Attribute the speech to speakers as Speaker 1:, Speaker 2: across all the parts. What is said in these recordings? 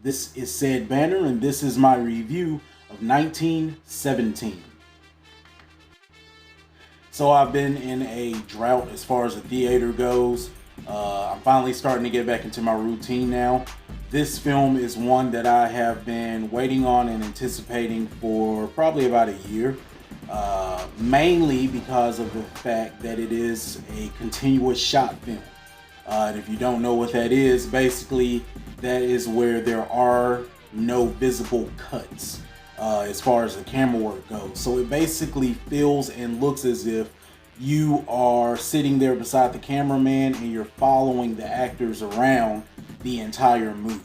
Speaker 1: This is Ced Banner, and this is my review of 1917. So I've been in a drought as far as the theater goes. I'm finally starting to get back into my routine now. This film is one that I have been waiting on and anticipating for probably about a year. Mainly because of the fact that it is a continuous shot film. And if you don't know what that is, basically that is where there are no visible cuts as far as the camera work goes. So it basically feels and looks as if you are sitting there beside the cameraman and you're following the actors around the entire movie.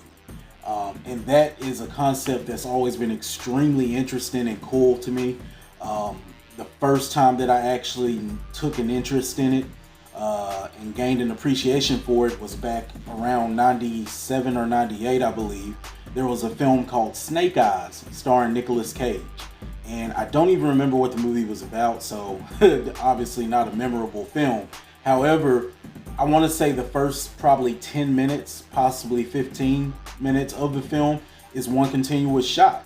Speaker 1: And that is a concept that's always been extremely interesting and cool to me. The first time that I actually took an interest in it and gained an appreciation for it was back around 97 or 98, I believe. There was a film called Snake Eyes starring Nicolas Cage. And I don't even remember what the movie was about, so obviously not a memorable film. However, I want to say the first probably 10 minutes, possibly 15 minutes of the film is one continuous shot.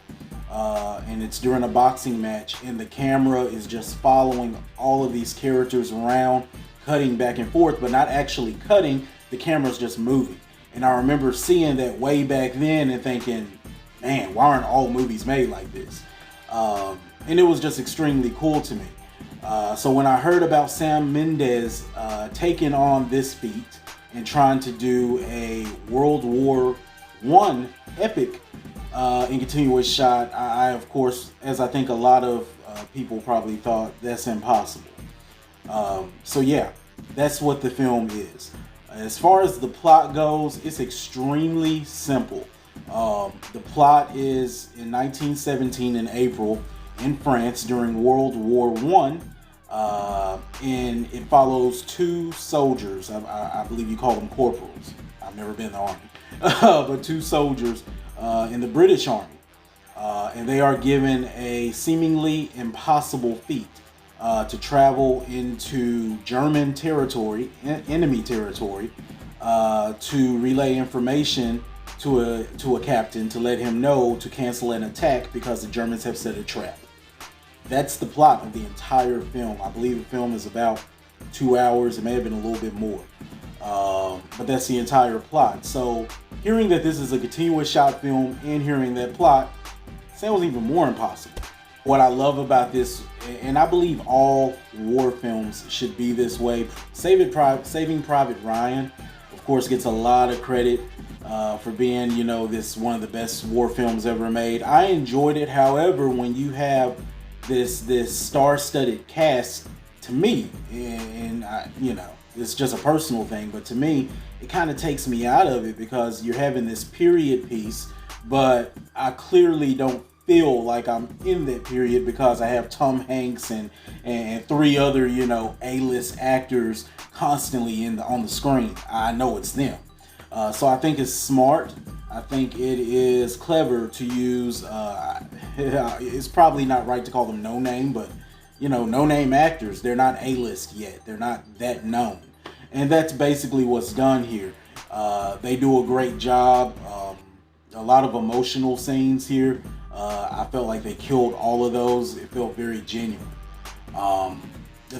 Speaker 1: And it's during a boxing match, and the camera is just following all of these characters around, cutting back and forth, but not actually cutting. The camera's just moving. And I remember seeing that way back then and thinking, man, why aren't all movies made like this? And it was just extremely cool to me. So when I heard about Sam Mendes taking on this feat and trying to do a World War I epic in continuous shot, I of course, as I think a lot of people probably thought, that's impossible. So yeah, that's what the film is. As far as the plot goes, it's extremely simple. The plot is in 1917 in April in France during World War I, and it follows two soldiers. I believe you call them corporals. I've never been in the army, but two soldiers in the British Army, and they are given a seemingly impossible feat to travel into German territory, enemy territory, to relay information to a captain to let him know to cancel an attack because the Germans have set a trap. That's the plot of the entire film. I believe the film is about 2 hours. It may have been a little bit more. But that's the entire plot. So hearing that this is a continuous shot film and hearing that plot sounds even more impossible. What I love about this, and I believe all war films should be this way, Saving Private Ryan, of course, gets a lot of credit for being, this one of the best war films ever made. I enjoyed it. However, when you have this star-studded cast, to me, and it's just a personal thing, but to me, it kind of takes me out of it because you're having this period piece, but I clearly don't feel like I'm in that period because I have Tom Hanks and three other, A-list actors constantly on the screen. I know it's them. So I think it's smart. I think it is clever to use, it's probably not right to call them no-name, but, no-name actors. They're not A-list yet. They're not that known. And that's basically what's done here. They do a great job. A lot of emotional scenes here. I felt like they killed all of those. It felt very genuine.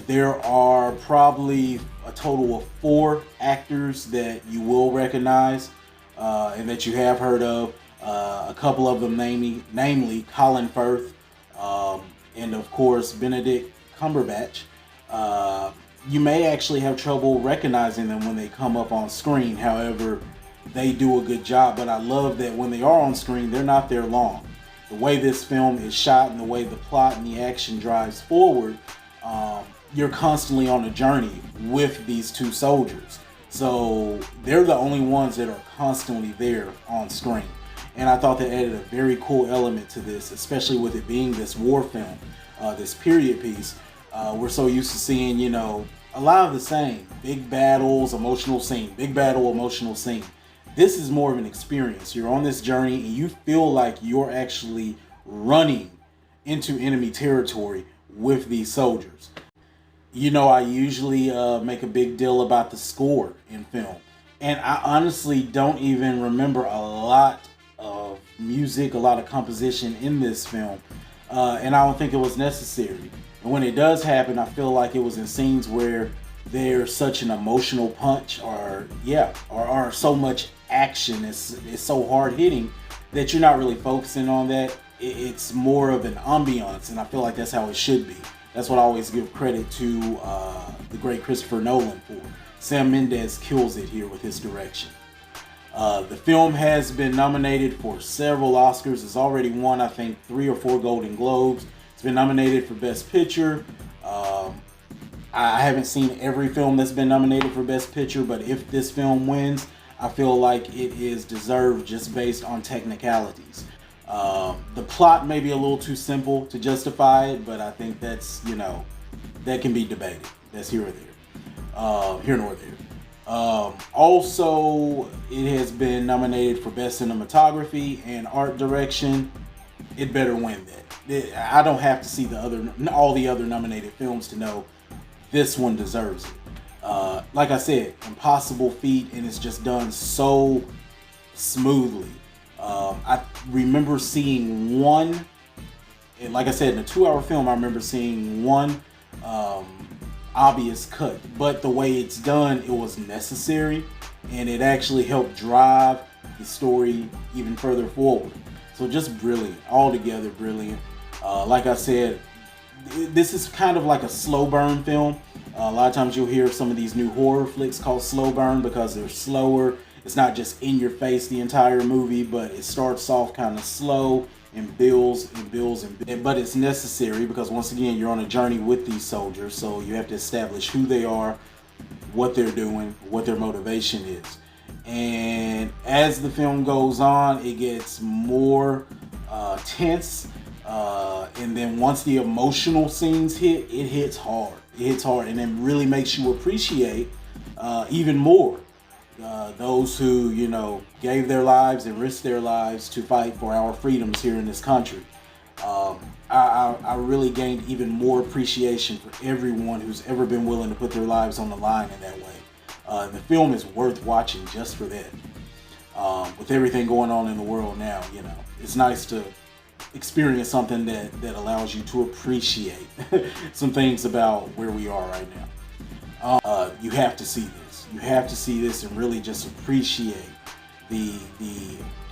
Speaker 1: There are probably a total of 4 actors that you will recognize and that you have heard of. A couple of them, namely Colin Firth and of course Benedict Cumberbatch. You may actually have trouble recognizing them when they come up on screen. However, they do a good job. But I love that when they are on screen, they're not there long. The way this film is shot and the way the plot and the action drives forward, you're constantly on a journey with these two soldiers. So they're the only ones that are constantly there on screen. And I thought that added a very cool element to this, especially with it being this war film, this period piece. We're so used to seeing, a lot of the same. Big battles, emotional scene, big battle, emotional scene. This is more of an experience. You're on this journey and you feel like you're actually running into enemy territory with these soldiers. I usually make a big deal about the score in film. And I honestly don't even remember a lot of music, a lot of composition in this film, and I don't think it was necessary. And when it does happen, I feel like it was in scenes where there's such an emotional punch, or so much action. It's so hard hitting that you're not really focusing on that. It's more of an ambiance, and I feel like that's how it should be. That's what I always give credit to the great Christopher Nolan for. Sam Mendes kills it here with his direction. The film has been nominated for several Oscars. It's already won, I think, 3 or 4 Golden Globes. It's been nominated for Best Picture. I haven't seen every film that's been nominated for Best Picture, but if this film wins, I feel like it is deserved just based on technicalities. The plot may be a little too simple to justify it, but I think that's, that can be debated. That's here nor there. Also, it has been nominated for Best Cinematography and Art Direction. It better win that. I don't have to see all the other nominated films to know this one deserves it. Like I said, impossible feat, and it's just done so smoothly. I remember seeing one, and like I said, in a 2-hour film, I remember seeing one obvious cut, but the way it's done, it was necessary, and it actually helped drive the story even further forward. So just brilliant, altogether brilliant. Like I said, this is kind of like a slow burn film. A lot of times you'll hear some of these new horror flicks called slow burn because they're slower. It's not just in your face the entire movie, but it starts off kind of slow and builds and builds and builds. But it's necessary because, once again, you're on a journey with these soldiers, so you have to establish who they are, what they're doing, what their motivation is. And as the film goes on, it gets more tense. And then once the emotional scenes hit, it hits hard. It hits hard, and it really makes you appreciate even more those who, gave their lives and risked their lives to fight for our freedoms here in this country. I really gained even more appreciation for everyone who's ever been willing to put their lives on the line in that way. The film is worth watching just for that. With everything going on in the world now, it's nice to experience something that allows you to appreciate some things about where we are right now. You have to see this. You have to see this and really just appreciate the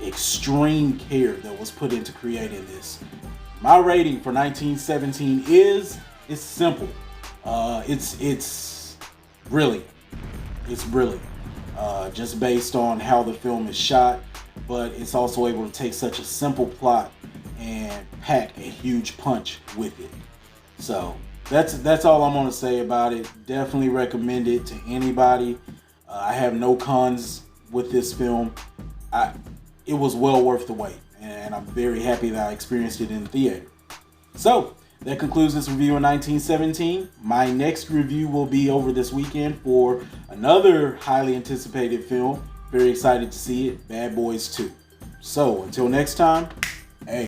Speaker 1: extreme care that was put into creating this. My rating for 1917 is simple. It's brilliant. It's brilliant. Just based on how the film is shot, but it's also able to take such a simple plot and pack a huge punch with it. So that's all I'm going to say about it. Definitely recommend it to anybody. I have no cons with this film. It was well worth the wait, and I'm very happy that I experienced it in the theater. So that concludes this review of 1917. My next review will be over this weekend for another highly anticipated film. Very excited to see it, Bad Boys 2. So until next time,